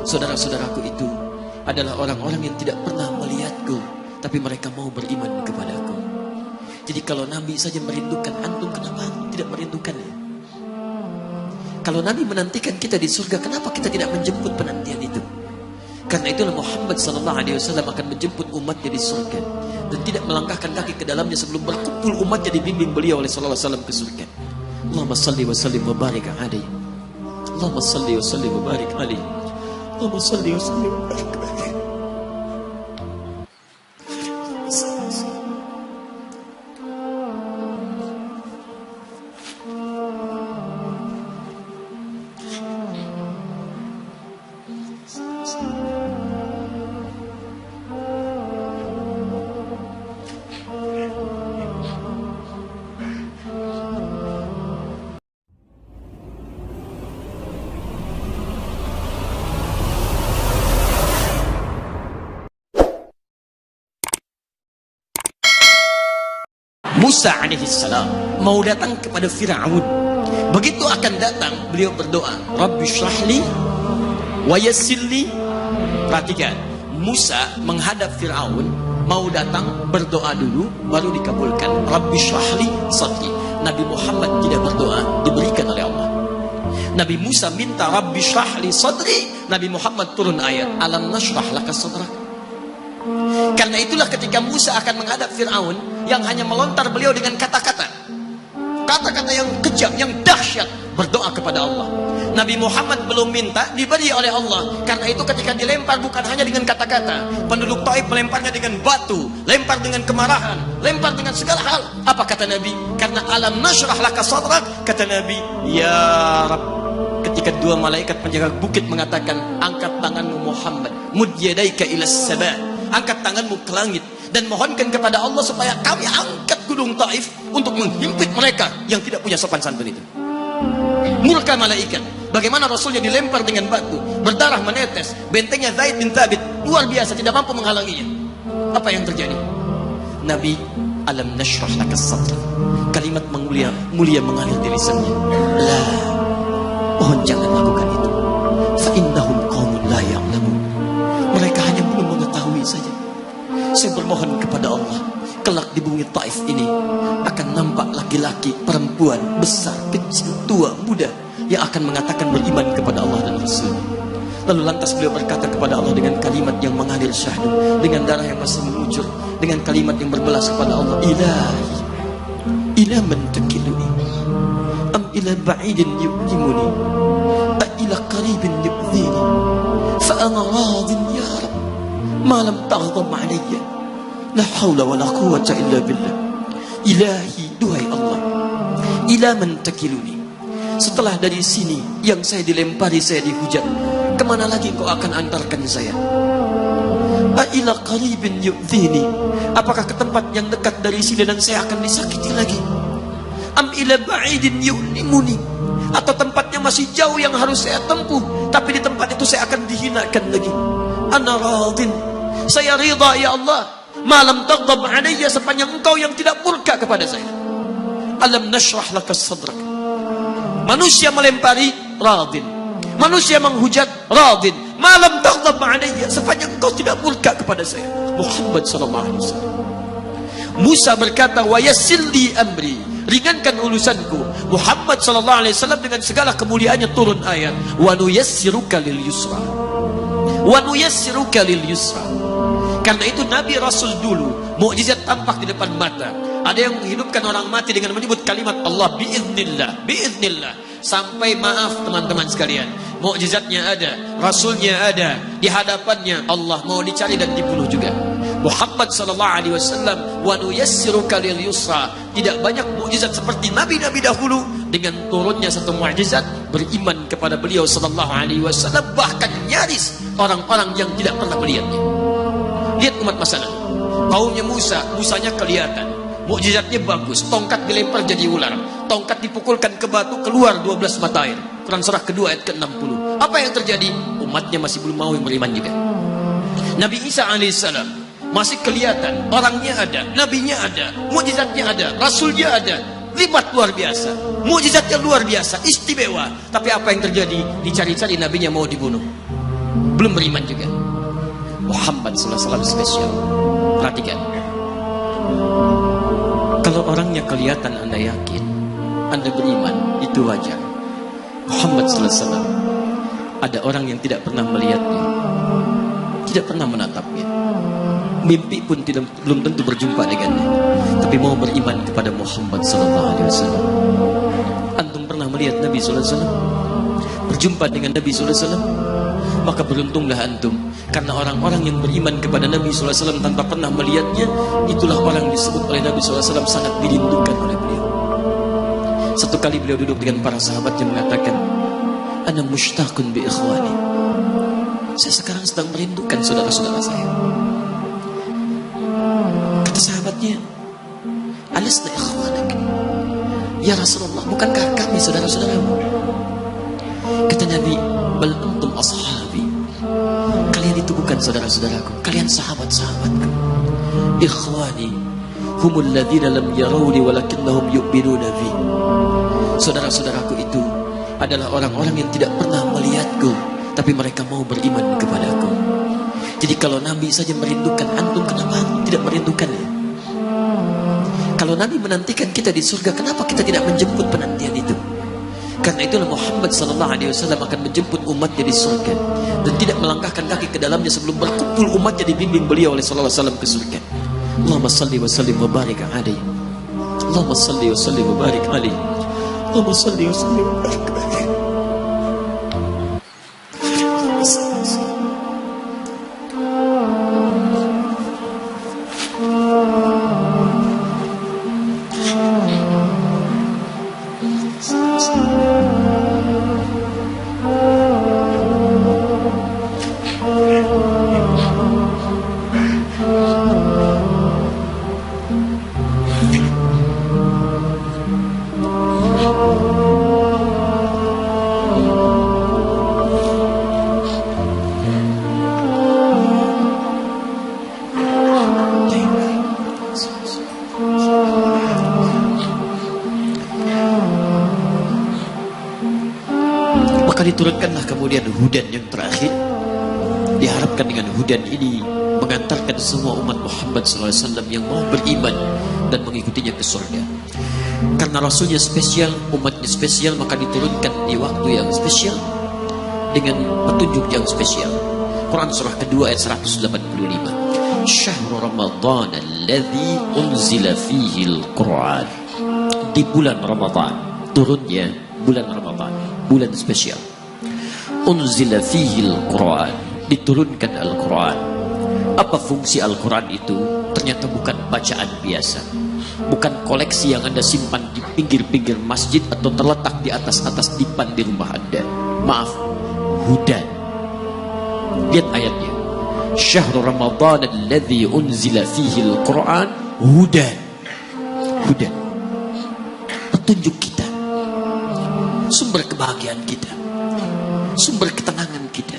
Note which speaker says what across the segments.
Speaker 1: Saudara-saudaraku itu adalah orang-orang yang tidak pernah melihatku, tapi mereka mau beriman kepadaku. Jadi kalau Nabi saja merindukan antum, kenapa antum tidak merindukannya? Kalau Nabi menantikan kita di surga, kenapa kita tidak menjemput penantian itu? Karena itulah Muhammad SAW akan menjemput umatnya di surga dan tidak melangkahkan kaki ke dalamnya sebelum berkumpul umatnya dibimbing beliau oleh SAW ke surga. Allahumma salli wa sallim wa barik alaihi. Allahumma salli wa sallim wa barik alaihi. Allahumma salli wa sallim wa barik alaihi. Musa alaihissalam mau datang kepada Fir'aun. Begitu akan datang, beliau berdoa, Rabbi syrahli wa yassirli. Perhatikan, Musa menghadap Fir'aun, mau datang berdoa dulu, baru dikabulkan. Rabbi syrahli sadri. Nabi Muhammad tidak berdoa, diberikan oleh Allah. Nabi Musa minta Rabbi syrahli sadri, Nabi Muhammad turun ayat, alam nashrah laka sadrak. Karena itulah ketika Musa akan menghadap Fir'aun, yang hanya melontar beliau dengan kata-kata yang kejam, yang dahsyat, berdoa kepada Allah. Nabi Muhammad belum minta, diberi oleh Allah. Karena itu ketika dilempar bukan hanya dengan kata-kata. Penduduk Taif melemparnya dengan batu, lempar dengan kemarahan, lempar dengan segala hal. Apa kata Nabi? Karena alam nashrah laka sadrak, kata Nabi, ya Rabb. Ketika dua malaikat penjaga bukit mengatakan, angkat tanganmu Muhammad, mud yadaika ilas sama, angkat tanganmu ke langit dan mohonkan kepada Allah supaya kami angkat gunung Taif untuk menghimpit mereka yang tidak punya sopan santun itu. Murka malaikat. Bagaimana Rasulnya dilempar dengan batu, berdarah menetes, bentengnya Zaid bin Thabit luar biasa, tidak mampu menghalanginya. Apa yang terjadi? Nabi, alam nashrah laka sadra. Kalimat mulia mengalir di lisannya. La, mohon jangan lakukan itu. Fa innahum qaumun la ya'lamun. Mereka hanya belum mengetahui saja. Saya bermohon kepada Allah, kelak di bumi Taif ini akan nampak laki-laki, perempuan, besar, kecil, tua, muda yang akan mengatakan beriman kepada Allah dan Rasul. Lalu lantas beliau berkata kepada Allah dengan kalimat yang mengalir syahdu, dengan darah yang masih mengucur, dengan kalimat yang berbelas kepada Allah, Ilahi, ila man takiluni, am ila ba'idin yu'limuni, a ila qaribin yu'zini, fa ana radin ya Rabb, ma lam taghdab alayya, la hawla wa la quwwata illa billah. Ilahi, duhai Allah, ila man takiluni, setelah dari sini yang saya dilempari, saya dihujat, kemana lagi kau akan antarkan saya? A ila qaribin yu'zini, apakah ke tempat yang dekat dari sini dan saya akan disakiti lagi? Am ila ba'idin yu'limuni, atau tempatnya masih jauh yang harus saya tempuh, tapi di tempat itu saya akan dihinakan lagi. Ana radin, saya ridha ya Allah, malam taghdab alayya, sepanjang engkau yang tidak murka kepada saya. Alam nashrah laka sadrak. Manusia melempari, radin. Manusia menghujat, radin. Malam taghdab alayya, sepanjang engkau tidak murka kepada saya. Muhammad sallallahu alaihi wasallam. Musa berkata, wa yassirli amri, ringankan urusanku. Muhammad sallallahu alaihi wasallam dengan segala kemuliaannya turun ayat, wa nuyassiruka lil yusra. Wa nuyassiruka lil yusra. Karena itu Nabi Rasul dulu mukjizat tampak di depan mata. Ada yang menghidupkan orang mati dengan menyebut kalimat Allah biiznillah, biiznillah. Sampai maaf teman-teman sekalian, mukjizatnya ada, Rasulnya ada, di hadapannya Allah mau dicari dan dibunuh juga. Muhammad sallallahu alaihi wasallam, wa nuyassiruka lil yusra. Tidak banyak mukjizat seperti nabi-nabi dahulu. Dengan turunnya satu mukjizat, beriman kepada beliau sallallahu alaihi wasallam, bahkan nyaris orang-orang yang tidak pernah melihatnya. Lihat umat masa lalu, kaumnya Musa, Musanya kelihatan, mukjizatnya bagus, tongkat dilempar jadi ular, tongkat dipukulkan ke batu, keluar 12 mata air. Quran surah kedua ayat ke-60. Apa yang terjadi? Umatnya masih belum mau beriman juga. Nabi Isa alaihissalam masih kelihatan, orangnya ada, nabinya ada, mukjizatnya ada, rasulnya ada, libat luar biasa, mukjizatnya luar biasa, istimewa. Tapi apa yang terjadi? Dicari-cari, nabinya mau dibunuh. belum beriman juga. Muhammad SAW spesial. Perhatikan, kalau orangnya kelihatan Anda yakin, Anda beriman, itu wajar. Muhammad SAW, ada orang yang tidak pernah melihatnya, tidak pernah menatapnya, mimpi pun belum tentu berjumpa dengannya, tapi mau beriman kepada Muhammad SAW. Antum pernah melihat Nabi SAW, berjumpa dengan Nabi SAW? Maka beruntunglah antum, karena orang-orang yang beriman kepada Nabi SAW tanpa pernah melihatnya, itulah orang yang disebut oleh Nabi SAW sangat dirindukan oleh beliau. Satu kali beliau duduk dengan para sahabat yang mengatakan, ana mushtaqun bi ikhwani, saya sekarang sedang merindukan saudara-saudara saya. Kata sahabatnya, alasna ikhwanak ya Rasulullah, bukankah kami saudara-saudaramu? Kata Nabi, bal antum ashabi, kalian itu bukan saudara-saudaraku, kalian sahabat-sahabatku. Ikhwani humul ladzina lam yarawni walakinnahum yu'minuna bi, saudara-saudaraku itu adalah orang-orang yang tidak pernah melihatku, tapi mereka mau beriman kepadaku. Jadi kalau Nabi saja merindukan antum, kenapa antum tidak merindukannya? Kalau Nabi menantikan kita di surga, kenapa kita tidak menjemput penantian itu? Karena itulah Muhammad SAW akan menjemput umatnya di surga, dan tidak melangkahkan kaki ke dalamnya sebelum berkumpul umatnya dibimbing beliau oleh SAW ke surga. Allahumma salli wa sallim wa barik alaihi, Allahumma salli wa sallim wa barik alaihi, Allahumma salli wa sallim wa barik alaihi. Maka diturunkanlah kemudian hudan yang terakhir. Diharapkan dengan hudan ini mengantarkan semua umat Muhammad SAW yang mau beriman dan mengikutinya ke surga. Karena Rasulnya spesial, umatnya spesial, maka diturunkan di waktu yang spesial dengan petunjuk yang spesial. Quran surah kedua ayat 185. Syahrul Ramadan alladzi unzila fihi al-Quran. Di bulan Ramadan turunnya bulan Ramadan, bulan spesial. Unzila fihi al-Quran, diturunkan Al-Quran. Apa fungsi Al-Quran itu? Ternyata bukan bacaan biasa, bukan koleksi yang Anda simpan di pinggir-pinggir masjid atau terletak di atas-atas dipan di rumah Anda. Maaf, hudan. Lihat ayatnya, Syahrul Ramadan alladzi unzila fihi al-Quran hudan. Hudan, petunjuk kita, sumber kebahagiaan kita, sumber ketenangan kita,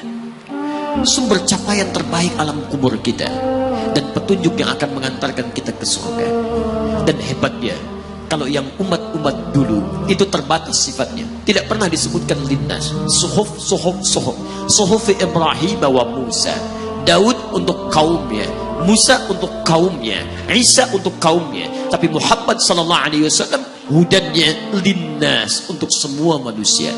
Speaker 1: sumber capaian terbaik alam kubur kita, dan petunjuk yang akan mengantarkan kita ke surga. Dan hebatnya, kalau yang umat-umat dulu itu terbatas sifatnya, tidak pernah disebutkan linnas. Suhuf Ibrahim wa Musa, Daud untuk kaumnya, Musa untuk kaumnya, Isa untuk kaumnya. Tapi Muhammad SAW hudannya linnas, untuk semua manusia.